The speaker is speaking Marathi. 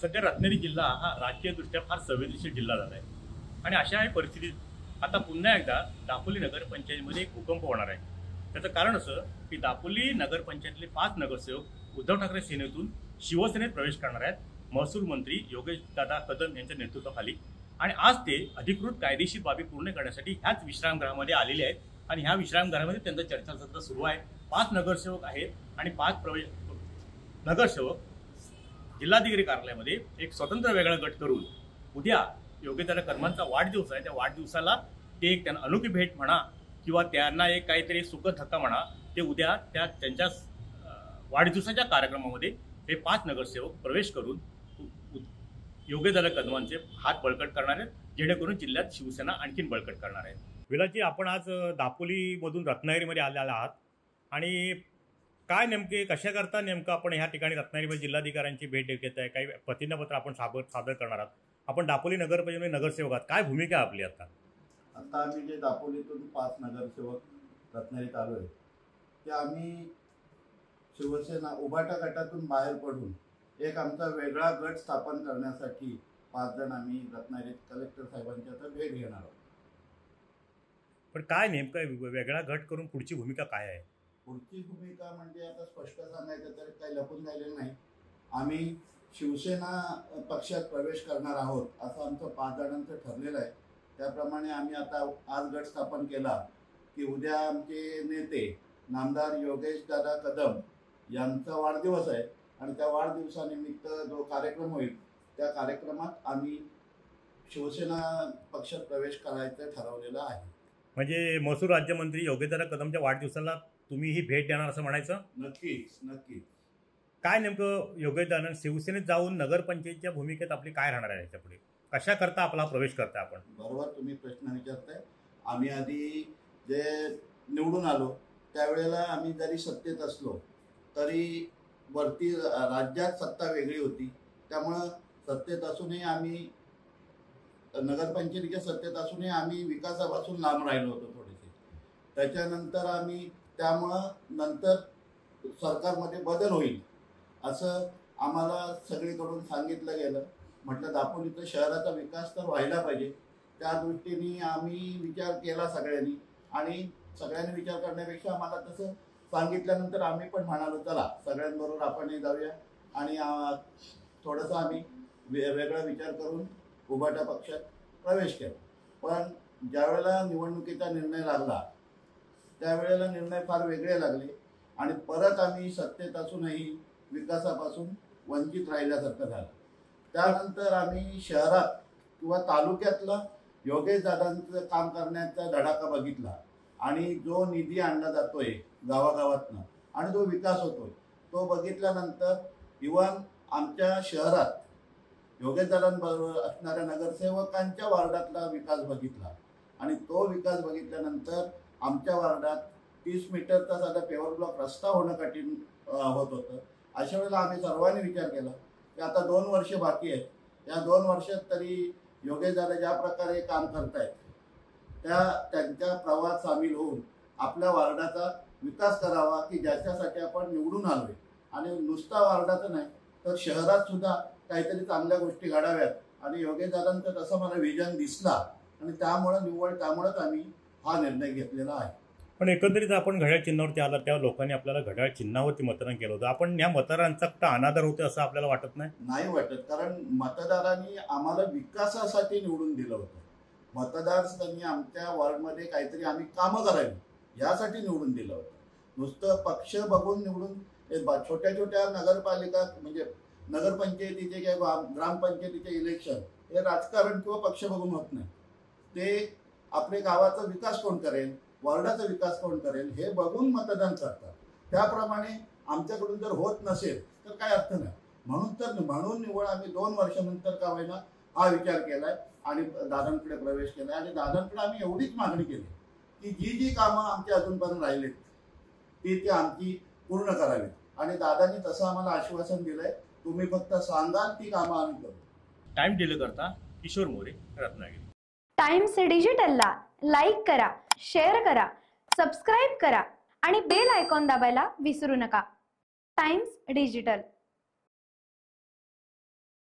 सध्या रत्नागिरी जिल्हा हा राजकीयदृष्ट्या फार संवेदनशील जिल्हा झाला आहे आणि अशा परिस्थितीत आता पुन्हा एकदा दापोली नगरपंचायतीमध्ये एक भूकंप होणार आहे। त्याचं कारण असं की दापोली नगरपंचायतीतले 5 नगरसेवक उद्धव ठाकरे सेनेतून शिवसेनेत प्रवेश करणार आहेत, महसूल मंत्री योगेश दादा कदम यांच्या नेतृत्वाखाली। आणि आज ते अधिकृत कायदेशीर बाबी पूर्ण करण्यासाठी ह्याच विश्रामगृहामध्ये आलेले आहेत आणि ह्या विश्रामगृहामध्ये त्यांचं चर्चासत्र सुरू आहे। 5 नगरसेवक आहेत आणि 5 नगरसेवक जिल्हाधिकारी कार्यालयामध्ये एक स्वतंत्र वेगळा गट करून उद्या योगेश कदमांचा वाढदिवस आहे, त्या वाढदिवसाला ते एक त्यांना अनोखी भेट म्हणा किंवा त्यांना एक काहीतरी सुखद धक्का म्हणा, ते उद्या त्यांच्या वाढदिवसाच्या कार्यक्रमामध्ये हे 5 नगरसेवक प्रवेश करून योगेश कदमांचे हात बळकट करणार आहेत, जेणेकरून जिल्ह्यात शिवसेना आणखीन बळकट करणार आहे। विलाजी, आपण आज दापोलीमधून रत्नागिरीमध्ये आलेला आहात आणि काय नेमके कशा करता नेमकं आपण ह्या ठिकाणी रत्नागिरीमध्ये जिल्हाधिकाऱ्यांची भेट घेत आहे, काही प्रतिज्ञापत्र आपण सादर करणार आहात। आपण दापोली नगरपंचायतीमध्ये नगरसेवक आहात, काय भूमिका आपली आता? आता आम्ही जे दापोलीतून 5 नगरसेवक रत्नागिरीत आलो आहे ते आम्ही शिवसेना उभाटा गटातून बाहेर पडून एक आमचा वेगळा गट स्थापन करण्यासाठी 5 जण आम्ही रत्नागिरीत कलेक्टर साहेबांच्या आता भेट घेणार आहोत। पण काय नेमकं वेगळा गट करून पुढची भूमिका काय आहे? पुढची भूमिका म्हणजे आता स्पष्ट सांगायचं तर काही लपून राहिलेलं नाही। आम्ही शिवसेना पक्षात प्रवेश करणार आहोत असं आमचं 5 जणांचं ठरलेलं आहे। त्याप्रमाणे आम्ही आता आज गट स्थापन केला की उद्या आमचे नेते नामदार योगेश दादा कदम यांचा वाढदिवस आहे आणि त्या वाढदिवसानिमित्त जो कार्यक्रम होईल त्या कार्यक्रमात आम्ही शिवसेना पक्षात प्रवेश करायचं ठरवलेलं आहे। म्हणजे महसूल राज्यमंत्री योगेश दादा कदमच्या वाढदिवसाला तुम्ही ही भेट देणार असं म्हणायचं? नक्कीच नक्कीच। काय नेमकं योगेश दादा शिवसेनेत जाऊन नगरपंचायतीच्या भूमिकेत आपली काय राहणार आहे याच्या पुढे? कशा करता आपला प्रवेश करता आपण? बरोबर तुम्ही प्रश्न विचारताय। आम्ही आधी जे निवडून आलो त्यावेळेला आम्ही जरी सत्तेत असलो तरी वरती राज्यात सत्ता वेगळी होती, त्यामुळं सत्तेत असूनही आम्ही नगरपंचायतीच्या सत्तेत असूनही आम्ही विकासापासून लांब राहिलो होतो थोडेसे। त्याच्यानंतर आम्ही त्यामुळं नंतर सरकारमध्ये बदल होईल असं आम्हाला सगळीकडून सांगितलं गेलं। म्हटलं दापोलीचं शहराचा विकास तर व्हायला पाहिजे, त्या दृष्टीने आम्ही विचार केला सगळ्यांनी आणि सगळ्यांनी विचार करण्यापेक्षा आम्हाला तसं सांगितल्यानंतर आम्ही पण म्हणालो चला सगळ्यांबरोबर आपणही जाऊया आणि थोडंसं आम्ही वेगळा विचार करून उभाटा पक्षात प्रवेश केला। पण ज्यावेळेला निवडणुकीचा निर्णय लागला त्यावेळेला निर्णय फार वेगळे लागले आणि परत आम्ही सत्तेत असूनही विकासापासून वंचित राहिल्यासारखं झालं। त्यानंतर आम्ही शहरात किंवा तालुक्यातलं योगेश दादांचं काम करण्याचा धडाका बघितला आणि जो निधी आणला जातोय गावागावातनं आणि जो विकास होतोय तो बघितल्यानंतर इव्हन आमच्या शहरात योगेश दादांबरोबर असणाऱ्या नगरसेवकांच्या वार्डातला विकास बघितला आणि तो विकास बघितल्यानंतर आमच्या वार्डात 30 मीटरचा साधा पेवर ब्लॉक रस्ता होणं कठीण होत होतं। अशा वेळेला आम्ही सर्वांनी विचार केला की आता 2 वर्ष बाकी आहेत, या 2 वर्षात तरी योगेश दादा ज्या प्रकारे काम करतायत त्यांच्या प्रवाहात सामील होऊन आपल्या वार्डाचा विकास करावा की ज्याच्यासाठी आपण निवडून आलोय आणि नुसता वार्डाचं नाही तर शहरात सुद्धा काहीतरी चांगल्या गोष्टी घडाव्यात आणि योगेश दादांचं तसं मला विजन दिसला आणि त्यामुळेच आम्ही हा निर्णय घेतलेला आहे। पण एकंदरीत आपण घड्याळ चिन्हावरती आला तेव्हा लोकांनी आपल्याला घड्याळ चिन्हावरती मतदान केलं होतं, आपण या मतदारांचा कुठं अनादर होतो असं आपल्याला वाटत नाही? नाही वाटत, कारण मतदारांनी आम्हाला विकासासाठी निवडून दिलं होतं। मतदारांनी आमच्या वॉर्डमध्ये काहीतरी आम्ही कामं करावी यासाठी निवडून दिलं होतं। नुसतं पक्ष बघून निवडून छोट्या छोट्या नगरपालिका म्हणजे नगरपंचायतीचे किंवा ग्रामपंचायतीचे इलेक्शन हे राजकारण किंवा पक्ष बघून होत नाही, ते आपल्या गावाचा विकास कोण करेल, वॉर्डाचा विकास कोण करेल हे बघून मतदान करतात। त्याप्रमाणे आमच्याकडून जर होत नसेल तर काय अर्थ नाही, म्हणून निवड आम्ही 2 वर्षानंतर का होईना हा विचार केलाय आणि दादांकडे प्रवेश केलाय आणि दादांकडे आम्ही एवढीच मागणी केली की जी कामं आमची अजूनपर्यंत राहिलेत ती आमची पूर्ण करावीत आणि दादांनी तसं आम्हाला आश्वासन दिलंय, तुम्ही फक्त सांगाल ती कामं आम्ही करू। टाइम डिले करता किशोर मोरे, रत्नागिरी। टाइम्स डिजिटलला लाईक करा, शेअर करा, सबस्क्राईब करा आणि बेल आयकॉन दाबायला विसरू नका। Times digital.